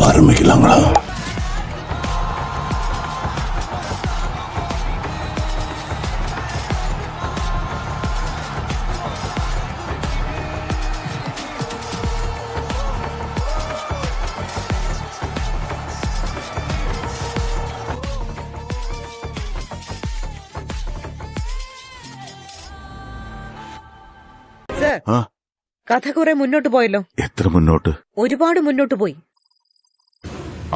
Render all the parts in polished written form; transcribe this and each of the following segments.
ஆரம்பிக்கலாங்களா? കഥ കുറെ മുന്നോട്ട് പോയല്ലോ. എത്ര മുന്നോട്ട്? ഒരുപാട് മുന്നോട്ട് പോയി.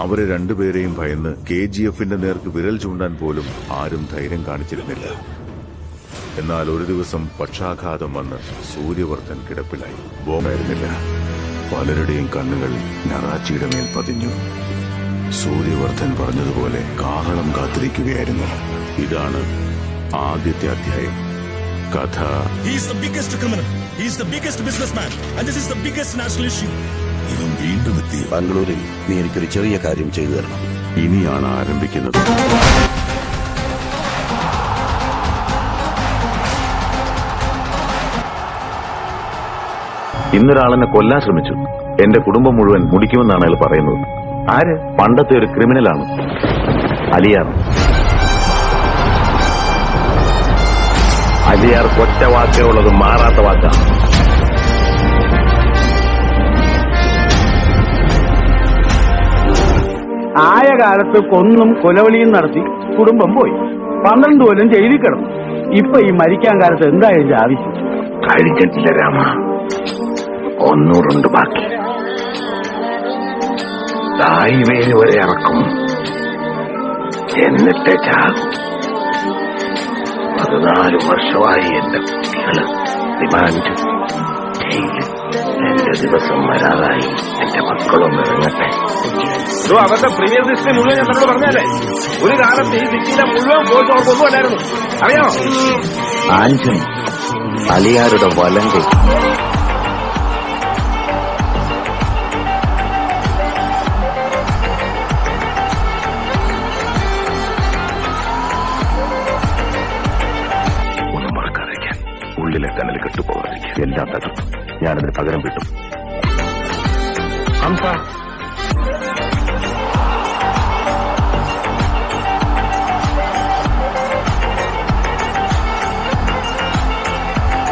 അവരെ രണ്ടുപേരെയും ഭയന്ന് KGF-ന്റെ നേർക്ക് വിരൽ ചൂണ്ടാൻ പോലും ആരും ധൈര്യം കാണിച്ചിരുന്നില്ല. എന്നാൽ ഒരു ദിവസം പക്ഷാഘാതം വന്ന് സൂര്യവർദ്ധൻ കിടപ്പിലായി. ബോംബായിരുന്നില്ല. പലരുടെയും കണ്ണുകൾ നറാച്ചിയുടെ മേൽ പതിഞ്ഞു. സൂര്യവർദ്ധൻ പറഞ്ഞതുപോലെ കാഹളം കാത്തിരിക്കുകയായിരുന്നു. ഇതാണ് ആദ്യത്തെ അധ്യായം. കഥ ഇവൻ വീണ്ടും എത്തി. ബാംഗ്ലൂരിൽ നീ എനിക്കൊരു ചെറിയ കാര്യം ചെയ്തു തരണം. ഇനിയാണ് ആരംഭിക്കുന്നത്. ഇന്നൊരാളെന്നെ കൊല്ലാൻ ശ്രമിച്ചു. എന്റെ കുടുംബം മുഴുവൻ മുടിക്കുമെന്നാണ് അയാൾ പറയുന്നത്. ആര്? പണ്ടത്തെ ഒരു ക്രിമിനലാണ്, അലിയാർ. അലിയാർ ഒറ്റ വാക്കേ ഉള്ളത്, മാറാത്ത വാക്കാണ്. ആയ കാലത്ത് കൊന്നും കൊലവിളിയും നടത്തി കുടുംബം പോയി. 12 കൊല്ലം ജയിലിൽ കിടന്നു. ഇപ്പൊ ഈ മരിക്കാൻ കാലത്ത് എന്തായാലും ആവശ്യം കഴിഞ്ഞിട്ടില്ല രാമ, ഒന്നൂറുണ്ട് ബാക്കി. ഹൈവേയിൽ വരെ ഇറക്കും, എന്നിട്ട് ചാകും. 14 വർഷമായി എന്റെ കുട്ടികള് റിമാൻഡ് ജയിലിൽ. എന്റെ ദിവസം വരാതായി. എന്റെ മക്കളൊന്നും ഇറങ്ങട്ടെ. അവരുടെ പ്രീമിയർ ലിസ്റ്റ് മുഴുവൻ ഞാൻ നമ്മളോട് പറഞ്ഞല്ലേ. ഒരു കാലത്ത് ഈ സിറ്റിയിലെ മുഴുവൻ പോയിട്ട് അവർക്കൊന്നും ഉണ്ടായിരുന്നു, അറിയാമോ? ആന്റണി അലിയാരുടെ വലങ്കൈ. ഒന്നും മറക്കാതിരിക്കാൻ, ഉള്ളിലെ കനൽ കെട്ടുപോകാതിരിക്കാൻ. എല്ലാം തകർത്തു. ഞാനതിന് പകരം വിട്ടു. ഹംസ,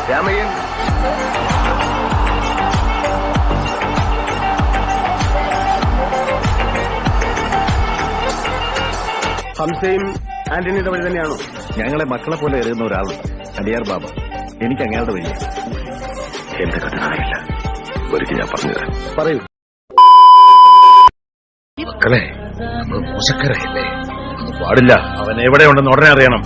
രാമയ്യൻ, ഹംസയും ആന്റണിയുടെ വഴി തന്നെയാണോ? ഞങ്ങളെ മക്കളെ പോലെ എറിയുന്ന ഒരാളുണ്ട്, അലിയാർ ബാബ. എനിക്ക് അങ്ങയുടെ വഴി. എന്റെ കഥ അറിയില്ല, ഒരിക്കൽ ഞാൻ പറഞ്ഞുതരാം. പറയൂ. മക്കളെ, നമ്മൾ മോശക്കാരായില്ലേ? പാടില്ല. അവൻ എവിടെ ഉണ്ടെന്ന് ഉടനെ അറിയണം.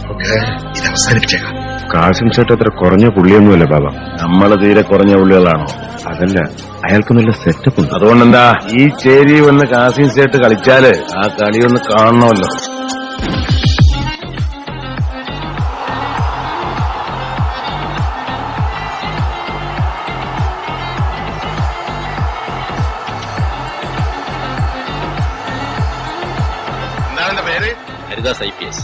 ഇത് അവസാനിപ്പിച്ചേക്കാം. കാസിം ചേട്ട് അത്ര കുറഞ്ഞ പുള്ളിയൊന്നുമല്ല ബാബ. നമ്മള് തീരെ കുറഞ്ഞ പുള്ളികളാണോ? അതല്ല, അയാൾക്ക് നല്ല സെറ്റപ്പ് ഉണ്ട്. അതുകൊണ്ടെന്താ, ഈ ചേരി വന്ന് കാസിം ചേട്ട് കളിച്ചാല് ആ കളിയൊന്ന് കാണണമല്ലോ. പേര് ഹരിദാസ് IPS.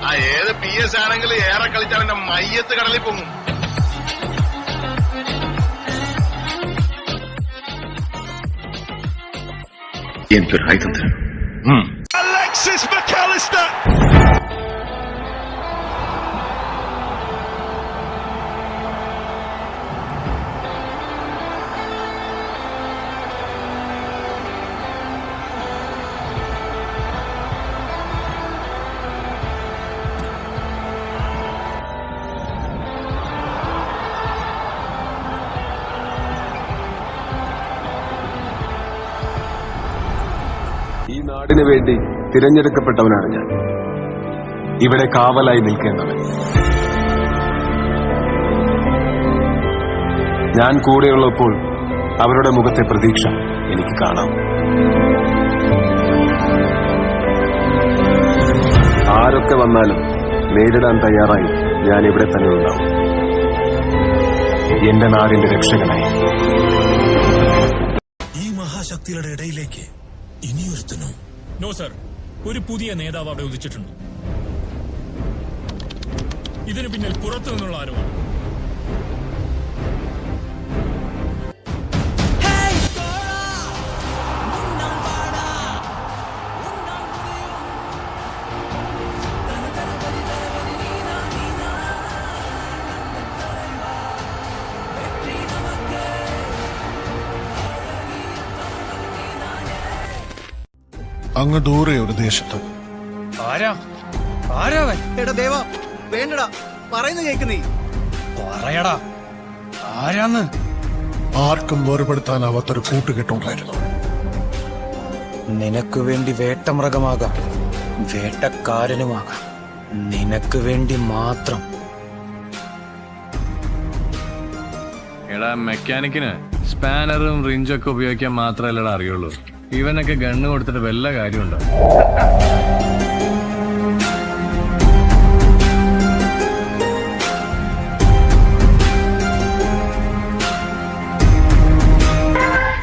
ആ ഏത് PS ആണെങ്കിലും ഏറെ കളിച്ചാൽ എന്റെ മയ്യത്ത് കടലിൽ പൊങ്ങും. എനിക്കൊരു ആയുധം തരും. Alexis McAllister. ഈ നാടിനു വേണ്ടി തിരഞ്ഞെടുക്കപ്പെട്ടവനാണ് ഞാൻ. ഇവിടെ കാവലായി നിൽക്കേണ്ടവൻ. ഞാൻ കൂടെയുള്ളപ്പോൾ അവരുടെ മുഖത്തെ പ്രതീക്ഷ എനിക്ക് കാണാം. ആരൊക്കെ വന്നാലും നേരിടാൻ തയ്യാറായി ഞാൻ ഇവിടെ തന്നെ ഉണ്ടാവും, എന്റെ നാടിന്റെ രക്ഷകനായി. ഈ മഹാശക്തികളുടെ ഇടയിലേക്ക് ഇനിയൊരുത്തനോ? നോ സർ, ഒരു പുതിയ നേതാവ് അവിടെ ഉദിച്ചിട്ടുണ്ട്. ഇതിന് പിന്നിൽ പുറത്തു നിന്നുള്ള ആരോപണം. അങ്ങ് ദൂരെ ഒരു ദേശത്ത്. ആരാ ആരാവൻ? എടാ ദേവാ വേണ്ടടാ, പറയുന്ന കേക്കുന്നേ. പറയടാ ആരാന്ന്? ആർക്കും വേർപെടുത്താനാവാത്തൊരു കൂട്ടുകെട്ടുണ്ടായിരുന്നു. നിനക്ക് വേണ്ടി വേട്ടമൃഗമാകാം, വേട്ടക്കാരനുമാകാം, നിനക്ക് വേണ്ടി മാത്രം. എടാ മെക്കാനിക്കിന് സ്പാനറും റിഞ്ചൊക്കെ ഉപയോഗിക്കാൻ മാത്രമല്ലടാ അറിയുള്ളൂ. ഇവനൊക്കെ ഗണ്ണ് കൊടുത്തിട്ട് വല്ല കാര്യമുണ്ടോ?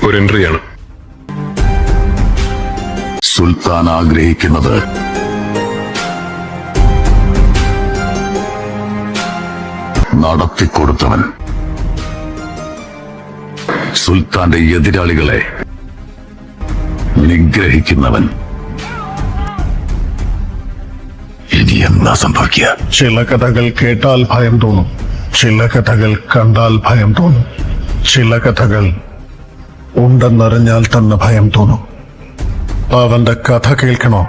ഒരു എൻട്രിയാണ്. സുൽത്താൻ ആഗ്രഹിക്കുന്നത് നടത്തിക്കൊടുത്തവൻ, സുൽത്താന്റെ എതിരാളികളെ നിഗ്രഹിക്കുന്നവൻ. ഇനി എന്താ സംഭവിക്കുക? ചില കഥകൾ കേട്ടാൽ ഭയം തോന്നും, ചില കഥകൾ കണ്ടാൽ ഭയം തോന്നും, ചില കഥകൾ ഉണ്ടെന്നറിഞ്ഞാൽ തന്നെ ഭയം തോന്നും. അവന്റെ കഥ കേൾക്കണോ?